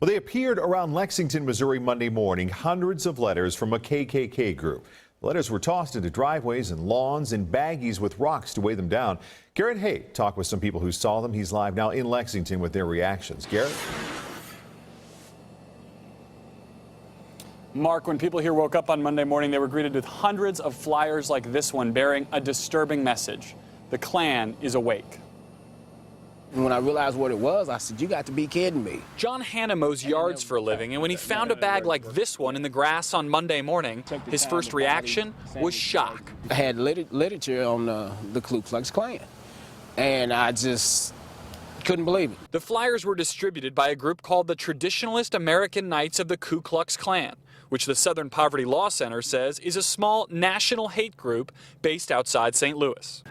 Well, they appeared around Lexington, Missouri Monday morning, hundreds of letters from a KKK group. The letters were tossed into driveways and lawns and baggies with rocks to weigh them down. Garrett Hay talked with some people who saw them. He's live now in Lexington with their reactions. Garrett? Mark, when people here woke up on Monday morning, they were greeted with hundreds of flyers like this one bearing a disturbing message. The Klan is awake. And when I realized what it was, I said, you got to be kidding me. John Hanna mows yards for a living, and when he found a bag like this one in the grass on Monday morning, his first reaction was shock. I had literature on the Klux Klan, and I just couldn't believe it. The flyers were distributed by a group called the Traditionalist American Knights of the Ku Klux Klan, which the Southern Poverty Law Center says is a small national hate group based outside St. Louis.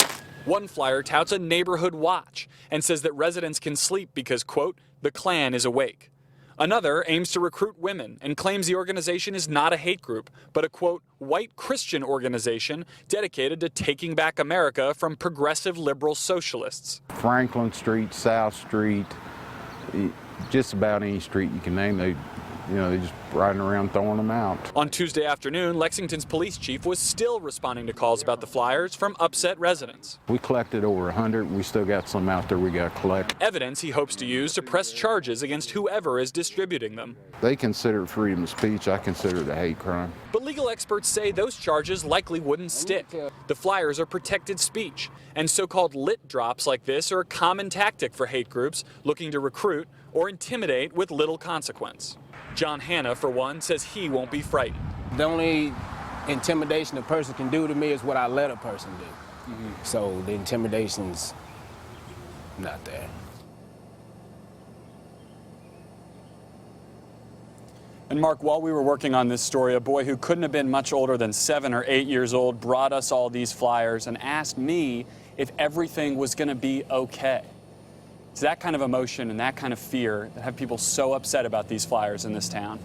One flyer touts a neighborhood watch and says that residents can sleep because, quote, the Klan is awake. Another aims to recruit women and claims the organization is not a hate group, but a, quote, white Christian organization dedicated to taking back America from progressive liberal socialists. Franklin Street, South Street, just about any street you can name, they're just riding around throwing them out. On Tuesday afternoon, Lexington's police chief was still responding to calls about the flyers from upset residents. We collected over 100. We still got some out there we got to collect. Evidence he hopes to use to press charges against whoever is distributing them. They consider it freedom of speech. I consider it a hate crime. But legal experts say those charges likely wouldn't stick. The flyers are protected speech, and so-called lit drops like this are a common tactic for hate groups looking to recruit or intimidate with little consequence. John Hanna, for one, says he won't be frightened. The only intimidation a person can do to me is what I let a person do. So the intimidation's not there. And Mark, while we were working on this story, a boy who couldn't have been much older than 7 or 8 years old brought us all these flyers and asked me if everything was going to be okay. It's that kind of emotion and that kind of fear that have people so upset about these flyers in this town.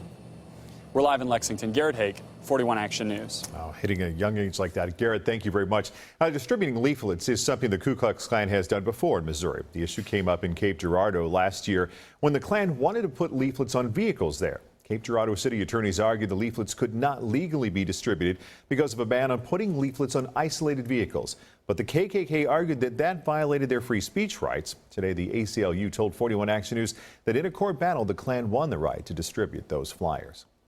We're live in Lexington. Garrett Hake, 41 Action News. Oh, hitting a young age like that. Garrett, thank you very much. Distributing leaflets is something the Ku Klux Klan has done before in Missouri. The issue came up in Cape Girardeau last year when the Klan wanted to put leaflets on vehicles there. Cape Girardeau city attorneys argued the leaflets could not legally be distributed because of a ban on putting leaflets on isolated vehicles. But the KKK argued that that violated their free speech rights. Today, the ACLU told 41 Action News that in a court battle, the Klan won the right to distribute those flyers.